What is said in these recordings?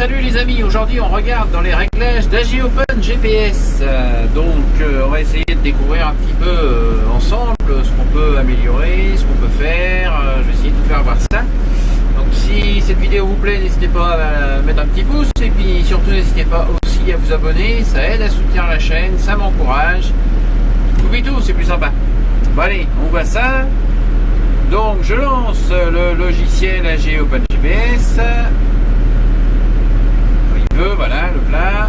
salut les amis, aujourd'hui on regarde dans les réglages d'AG Open GPS. On va essayer de découvrir un petit peu ensemble ce qu'on peut améliorer, ce qu'on peut faire. Je vais essayer de vous faire voir ça. Donc si cette vidéo vous plaît, n'hésitez pas à mettre un petit pouce. Et puis surtout n'hésitez pas aussi à vous abonner, ça aide à soutenir la chaîne, ça m'encourage. Tout, c'est plus sympa. Bon allez, on voit ça. Donc je lance le logiciel AG Open GPS. Voilà le plat.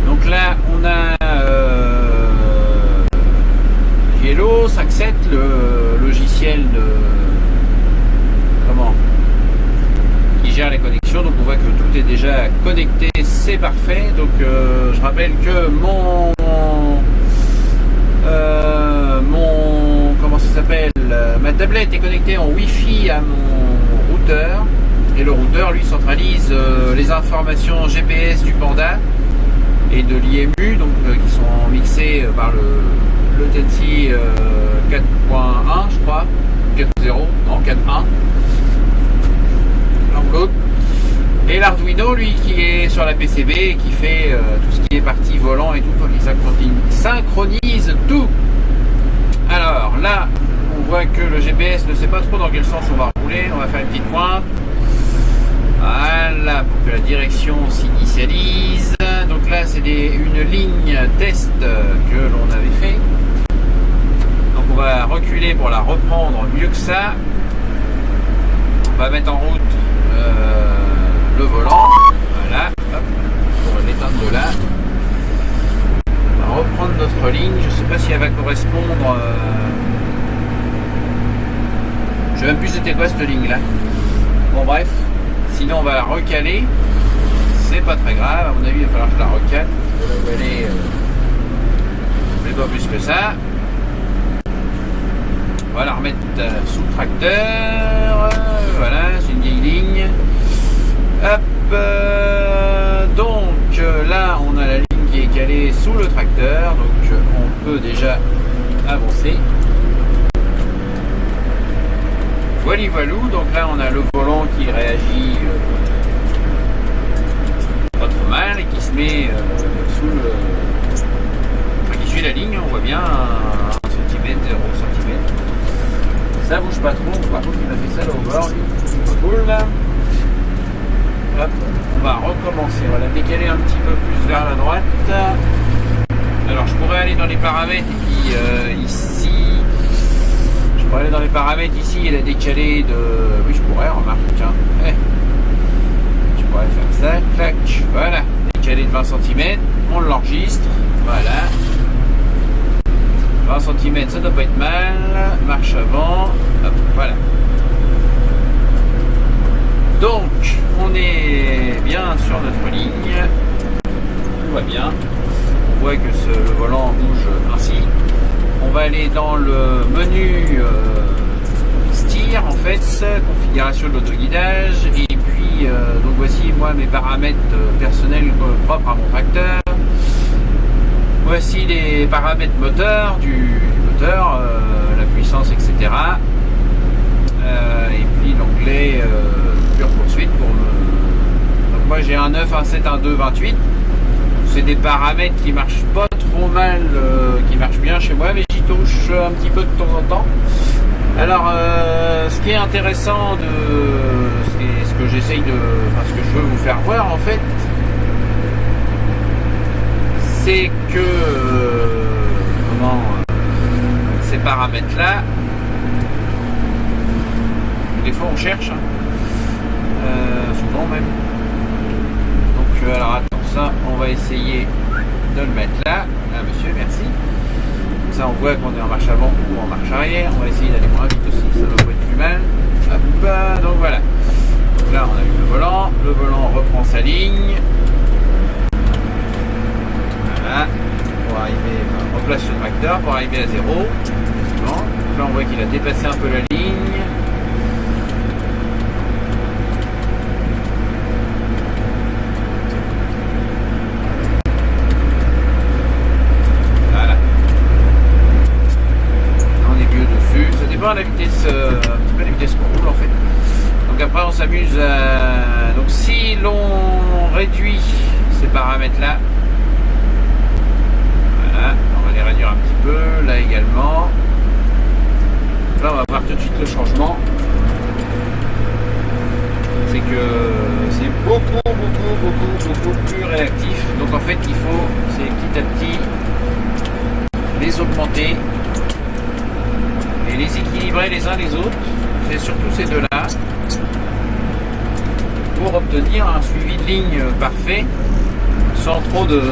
Donc là on a Yellow 5.7, le logiciel qui gère les connexions. Donc on voit que tout est déjà connecté, c'est parfait. Donc je rappelle que ma tablette est connectée en Wi-Fi à mon routeur. Et le routeur lui centralise les informations GPS du Panda et de l'IMU, donc qui sont mixées par le Tensi 4.1 je crois, 4.0, non 4.1, l'un ou l'autre. Et l'Arduino lui qui est sur la PCB et qui fait tout ce qui est partie volant et tout, qui synchronise tout. Alors là on voit que le GPS ne sait pas trop dans quel sens on va rouler, on va faire une petite pointe. Voilà, pour que la direction s'initialise. Donc là, c'est une ligne test que l'on avait fait. Donc on va reculer pour la reprendre mieux que ça. On va mettre en route le volant. Voilà, hop, on va l'éteindre de là. On va reprendre notre ligne. Je ne sais pas si elle va correspondre. Je ne sais même plus c'était quoi cette ligne là. Bon bref. Sinon on va la recaler, c'est pas très grave, à mon avis il va falloir que je la recale, là où elle est, mais pas plus que ça. On va la remettre sous le tracteur, voilà, c'est une vieille ligne. Hop, donc là on a la ligne qui est calée sous le tracteur, donc on peut déjà avancer. Voilou, donc là on a le volant qui réagit pas trop mal et qui se met sous le. Enfin, qui suit la ligne, on voit bien 1 cm, 0 cm. Ça bouge pas trop, par contre il a fait ça là au bord, c'est pas cool là. Hop, on va recommencer, on va la décaler un petit peu plus vers la droite. Alors je pourrais aller dans les paramètres et puis ici. Pour aller dans les paramètres ici, elle a décalé de. Oui, je pourrais, remarque, tiens. Je pourrais faire ça, clac, voilà. Décalé de 20 cm, on l'enregistre, voilà. 20 cm, ça doit pas être mal. Marche avant, hop, voilà. Donc, on est bien sur notre ligne. Tout va bien. On voit que le volant bouge ainsi. On va aller dans le menu steer en fait, configuration de l'autoguidage, et puis donc voici moi mes paramètres personnels propres à mon tracteur. Voici les paramètres moteurs du moteur, la puissance, etc. Et puis l'onglet pure poursuite pour me. Donc moi j'ai un 9, un 7, un 2, 28. C'est des paramètres qui marchent pas trop mal, qui marchent bien chez moi, mais j'y touche un petit peu de temps en temps. Alors ce qui est intéressant ce que j'essaye ce que je veux vous faire voir en fait, c'est que ces paramètres là, des fois on cherche, souvent même. Donc alors attends, ça on va essayer de le mettre là. Ah monsieur, merci. Comme ça on voit qu'on est en marche avant ou en marche arrière. On va essayer d'aller moins vite aussi, ça va pas être plus mal. Hop, donc voilà. Donc là on a eu le volant reprend sa ligne. Voilà. Pour arriver, on replace le tracteur pour arriver à 0. Bon. Là on voit qu'il a dépassé un peu la ligne. La vitesse qu'on roule en fait. Donc Donc après on s'amuse à... Donc si l'on réduit ces paramètres là, voilà, on va les réduire un petit peu, là également. Là on va voir tout de suite le changement. C'est que c'est beaucoup plus réactif. Donc en fait il faut, c'est petit à petit, les augmenter et les équilibrer les uns les autres. C'est surtout ces deux-là pour obtenir un suivi de ligne parfait sans trop de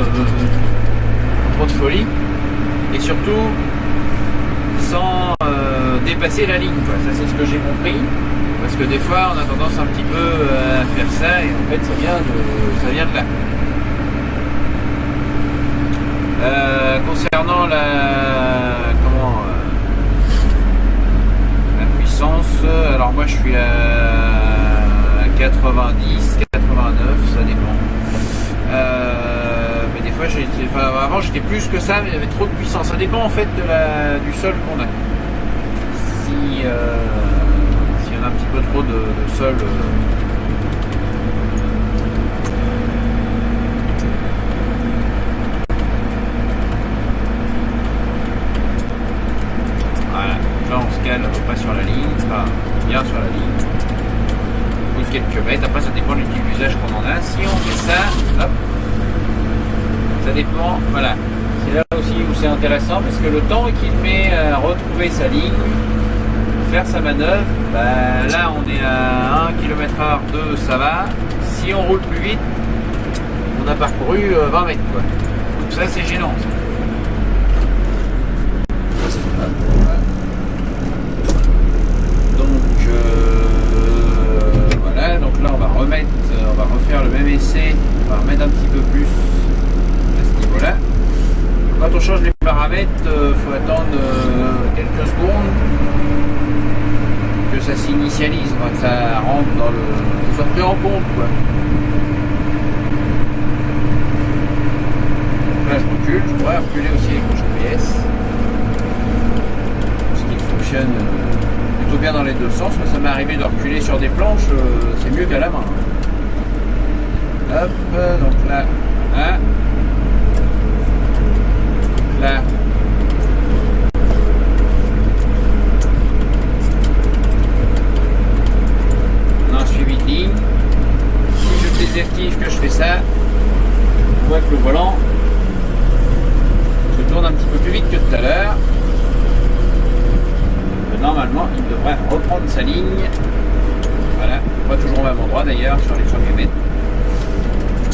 folie et surtout sans dépasser la ligne, quoi. Ça c'est ce que j'ai compris, parce que des fois on a tendance un petit peu à faire ça et en fait ça vient de là. Concernant la puissance, alors moi je suis à 90, 89, ça dépend. Mais des fois avant j'étais plus que ça, mais il y avait trop de puissance. Ça dépend en fait du sol qu'on a. Si on a un petit peu trop de sol. Voilà, là on se cale pas sur la ligne, enfin bien sur la ligne. Au bout de quelques mètres, après ça dépend du type d'usage qu'on en a. Si on fait ça, hop, ça dépend, voilà. C'est là aussi où c'est intéressant parce que le temps qu'il met à retrouver sa ligne, faire sa manœuvre, bah, là on est à 1 km/h, 2, ça va. Si on roule plus vite, on a parcouru 20 mètres, quoi. Donc ça c'est gênant. Donc voilà, donc là on va refaire le même essai, on va remettre un petit peu plus à ce niveau-là. Quand on change les paramètres, faut attendre quelques secondes que ça s'initialise, que ça rentre dans le... que ça soit pris en compte, quoi. Donc là je recule, je pourrais reculer aussi avec mon GPS. Ce qui fonctionne plutôt bien dans les deux sens. Moi, ça m'est arrivé de reculer sur des planches, c'est mieux qu'à la main. Hop, donc là, hein, là. On a un suivi de ligne. Si je désactive que je fais ça, on voit que le volant se tourne un petit peu plus vite que tout à l'heure. Normalement, il devrait reprendre sa ligne. Voilà, pas toujours au même endroit d'ailleurs sur les premiers mètres.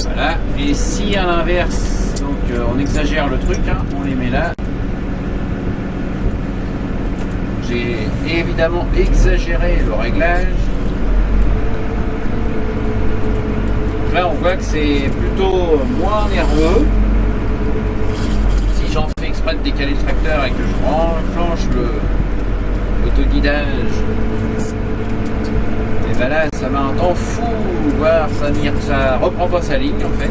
Voilà, et si à l'inverse, donc on exagère le truc, hein, on les met là. J'ai évidemment exagéré le réglage. Donc là, on voit que c'est plutôt moins nerveux. Si j'en fais exprès de décaler le tracteur et que je enclenche l'autoguidage, et ben là ça met un temps fou, voir ça reprend pas sa ligne en fait.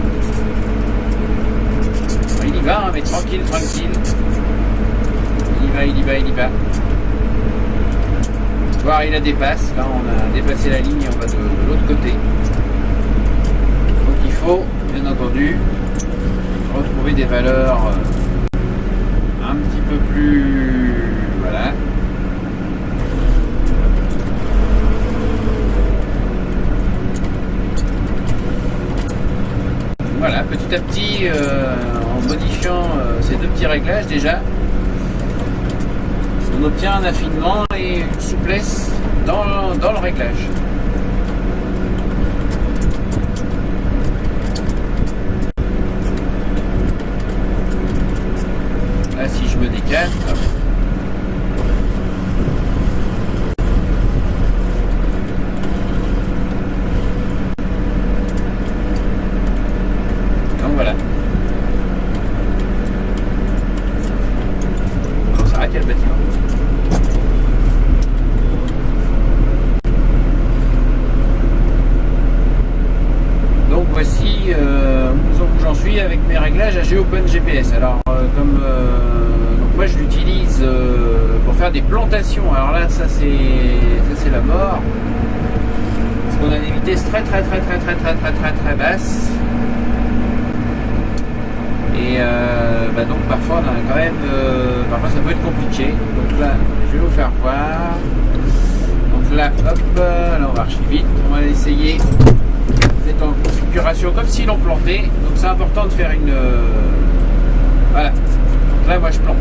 Il y va, hein, mais tranquille. Il y va. Voir il la dépasse, là on a dépassé la ligne et on va de l'autre côté. Donc il faut bien entendu retrouver des valeurs un petit peu plus, voilà. Voilà, petit à petit, en modifiant ces deux petits réglages déjà, on obtient un affinement et une souplesse dans le réglage. Là, si je me décale, hop. Voilà. On s'arrête, il y a le bâtiment. Donc voici où j'en suis avec mes réglages à GeoPenGPS. Alors donc moi je l'utilise pour faire des plantations. Alors là ça c'est la mort. on a des vitesses très basses. Et donc parfois on a quand même parfois ça peut être compliqué. Donc là je vais vous faire voir. Donc là hop, là on marche vite, on va essayer d'être en configuration comme si l'on plantait. Donc c'est important de faire une voilà. Donc là moi je plante.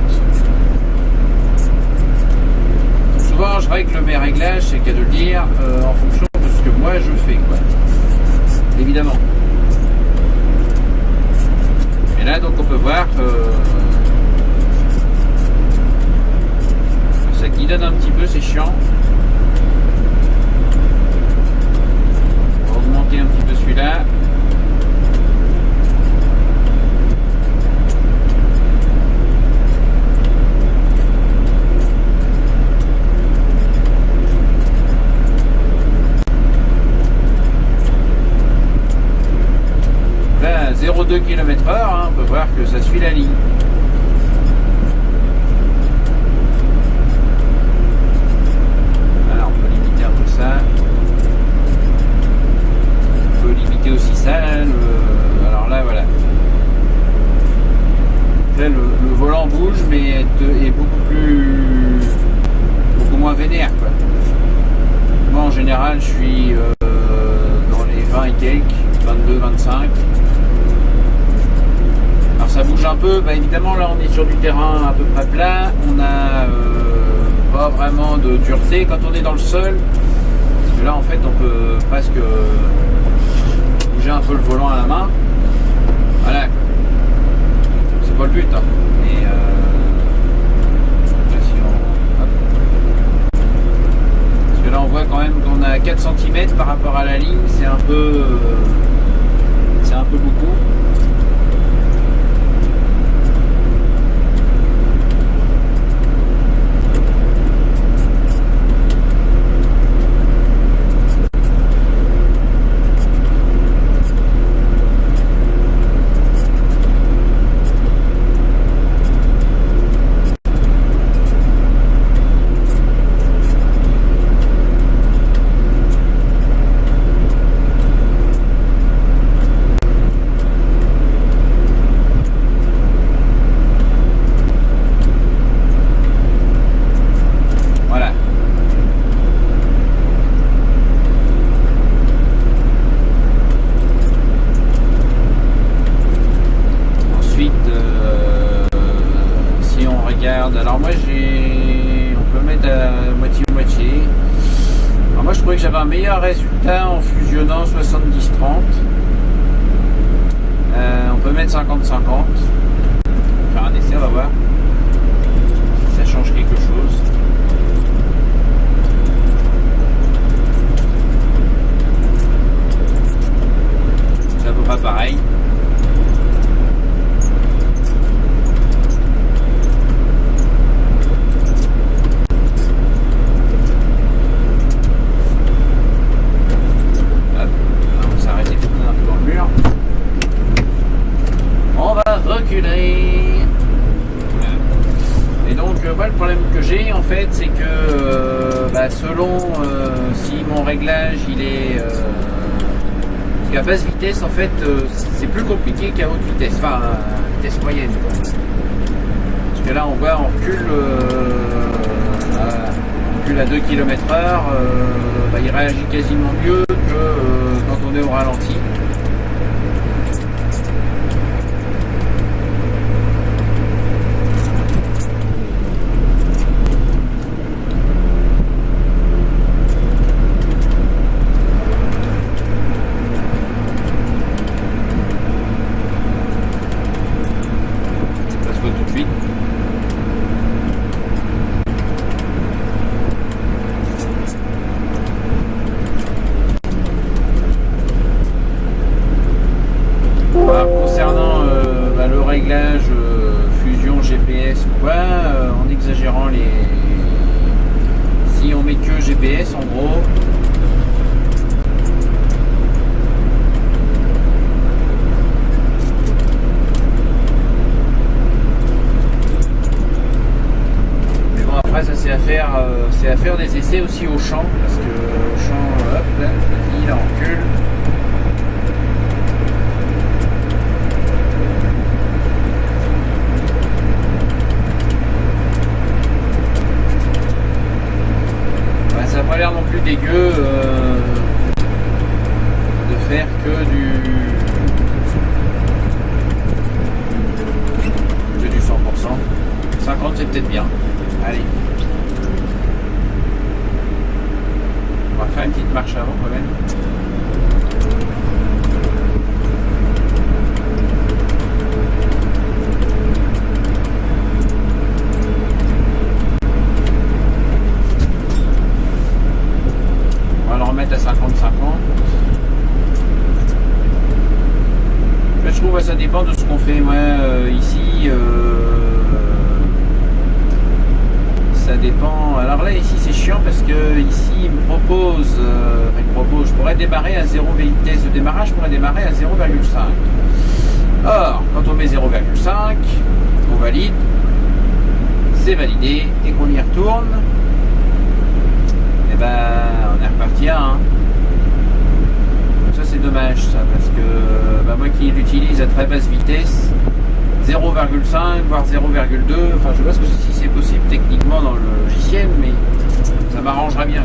Souvent je règle mes réglages, c'est le cas de le dire, en fonction de ce que moi je fais quoi. Évidemment. Et là donc on peut voir ça guidonne un petit peu, c'est chiant. On va augmenter un petit peu celui-là. Là 0,2 km/h, hein, on peut voir que ça suit la ligne. Alors on peut limiter un peu ça. On peut limiter aussi ça. Alors là voilà. Là le volant bouge mais est beaucoup moins vénère quoi. Moi en général je suis dans les 20 et quelques, 22, 25. Alors ça bouge un peu, bah évidemment là on est sur du terrain à peu près plat, on a pas vraiment de dureté quand on est dans le sol, parce que là en fait on peut presque bouger un peu le volant à la main, voilà, c'est pas le but, hein. Mais là, si on... parce que là on voit quand même qu'on a 4 cm par rapport à la ligne, c'est un peu beaucoup. Alors moi on peut mettre à moitié. Alors moi je trouvais que j'avais un meilleur résultat en fusionnant 70-30. On peut mettre 50-50. On va faire un essai, on va voir si ça change quelque chose. C'est à peu près pareil. Et donc moi le problème que j'ai en fait c'est que selon si mon réglage il est parce qu'à basse vitesse en fait c'est plus compliqué qu'à haute vitesse, enfin à vitesse moyenne quoi. Parce que là on voit on recule à 2 km/h, il réagit quasiment mieux que quand on est au ralenti. Réglage fusion GPS ou quoi, en exagérant si on met que GPS en gros, mais bon après ça c'est à faire des essais aussi au champ, parce que au champ hop, Vas-y, là, on recule. Ouais, ça n'a pas l'air non plus dégueu de faire que du 100%. 50 c'est peut-être bien. Allez. On va faire une petite marche avant quand même. On va le remettre à 50-50. Je trouve que ça dépend de ce qu'on fait. Moi ici ça dépend. Alors là ici c'est chiant parce que ici il me propose, je pourrais démarrer à 0 vitesse de démarrage, je pourrais démarrer à 0,5. Or quand on met 0,5, on valide, c'est validé et qu'on y retourne, et ben on est reparti à 1. Donc ça c'est dommage ça, parce que moi qui l'utilise à très basse vitesse, 0,5 voire 0,2, enfin je sais pas si c'est possible techniquement dans le logiciel, mais ça m'arrangerait bien.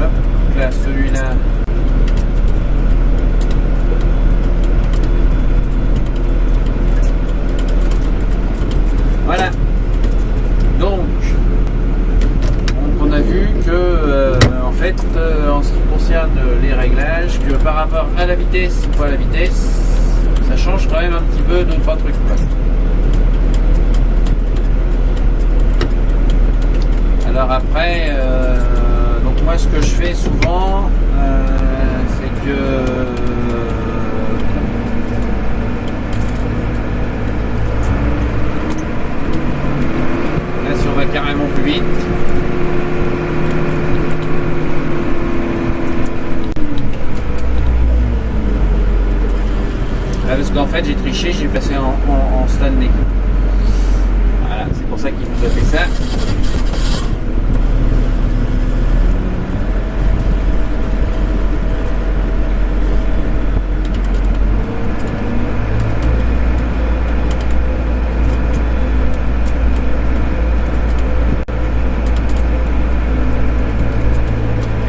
Hop, là celui-là. Voilà. Donc on a vu que en fait en ce qui concerne les réglages, que par rapport à la vitesse ou pas à la vitesse, ça change quand même un petit peu 2-3 trucs. Alors après donc moi ce que je fais souvent c'est que là si on va carrément plus vite, parce qu'en fait j'ai triché, j'ai passé en Stanley. Voilà, c'est pour ça qu'il nous a fait ça.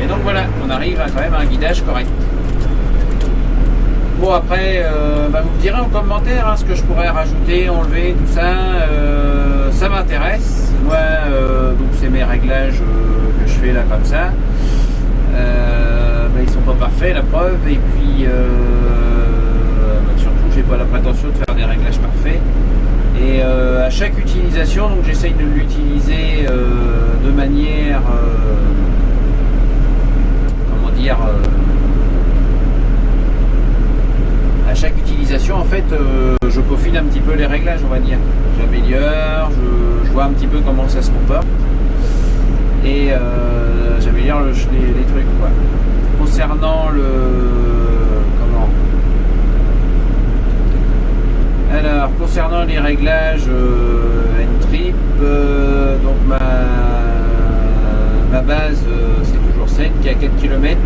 Et donc voilà, on arrive à quand même un guidage correct. Bon après, vous me direz en commentaire ce que je pourrais rajouter, enlever, tout ça. Ça m'intéresse. Moi, donc c'est mes réglages que je fais là comme ça. Ils sont pas parfaits, la preuve. Et puis surtout, j'ai pas la prétention de faire des réglages parfaits. Et à chaque utilisation, donc j'essaye de l'utiliser de manière, comment dire. À chaque utilisation, en fait, je peaufine un petit peu les réglages, on va dire. J'améliore, je vois un petit peu comment ça se comporte. Et j'améliore les trucs, quoi. Concernant le... Alors, concernant les réglages N-Trip, donc ma base, c'est toujours celle qui est à 4 km.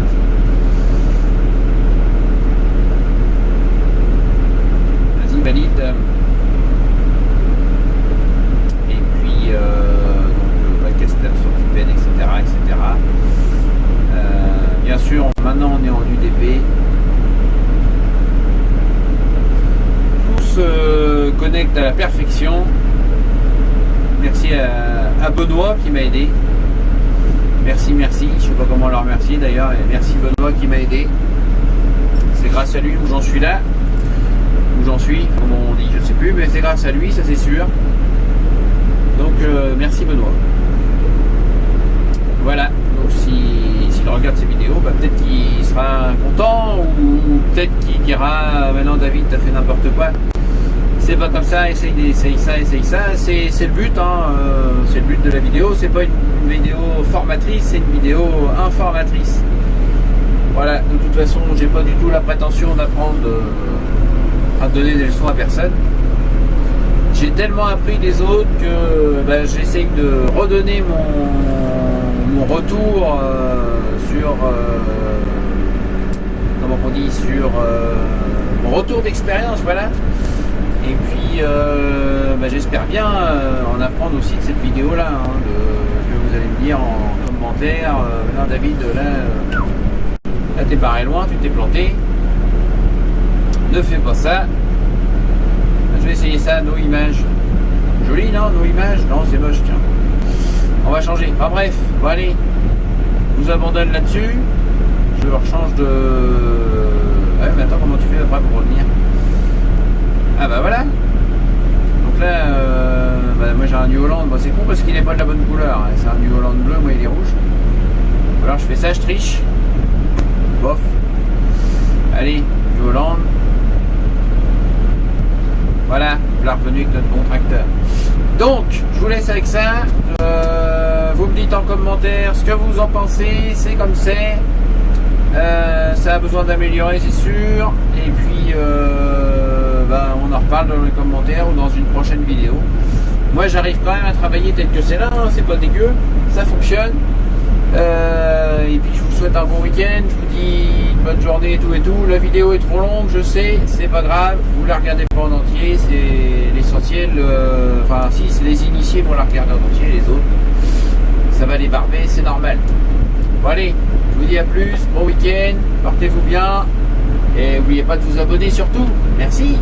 Valide. Et puis donc caster sur Tipen, etc. Bien sûr, maintenant on est en UDP. Tout se connecte à la perfection. Merci à Benoît qui m'a aidé. Merci. Je sais pas comment le remercier d'ailleurs. Et merci Benoît qui m'a aidé. C'est grâce à lui où j'en suis là. J'en suis, comme on dit, je sais plus, mais c'est grâce à lui, ça c'est sûr. Donc merci Benoît. Voilà, donc s'il regarde ces vidéos, peut-être qu'il sera content, ou peut-être qu'il dira maintenant David t'as fait n'importe quoi. C'est pas comme ça, essaye ça. C'est le but, c'est le but de la vidéo, c'est pas une vidéo formatrice, c'est une vidéo informatrice. Voilà, de toute façon j'ai pas du tout la prétention d'apprendre en train de donner des leçons à personne. J'ai tellement appris des autres que j'essaye de redonner mon retour sur comment on dit, sur mon retour d'expérience, voilà. Et puis j'espère bien en apprendre aussi de cette vidéo là, ce que vous allez me dire en commentaire. Là, David, là t'es barré loin, tu t'es planté. Ne fais pas ça. Je vais essayer ça, nos images. Joli, non? Nos images? Non, c'est moche, tiens. On va changer. Enfin bref, bon allez. Je vous abandonne là-dessus. Je leur change de... Ouais, mais attends, comment tu fais après pour revenir? Ah bah voilà. Donc là, moi j'ai un New Holland. Bon, c'est con parce qu'il n'est pas de la bonne couleur. Hein. C'est un New Holland bleu, moi il est rouge. Alors je fais ça, je triche. Bof. Allez, New Holland. Voilà, la revenue avec notre bon tracteur. Donc, je vous laisse avec ça. Vous me dites en commentaire ce que vous en pensez. C'est comme c'est. Ça a besoin d'améliorer, c'est sûr. Et puis, on en reparle dans les commentaires ou dans une prochaine vidéo. Moi, j'arrive quand même à travailler tel que c'est là. Hein, c'est pas dégueu. Ça fonctionne. Et puis, je vous souhaite un bon week-end. Je vous dis une bonne journée et tout et tout. La vidéo est trop longue, je sais. C'est pas grave. Vous la regardez pas en entier. C'est l'essentiel. Si c'est les initiés vont la regarder en entier. Les autres, ça va les barber. C'est normal. Bon, allez. Je vous dis à plus. Bon week-end. Portez-vous bien. Et n'oubliez pas de vous abonner surtout. Merci.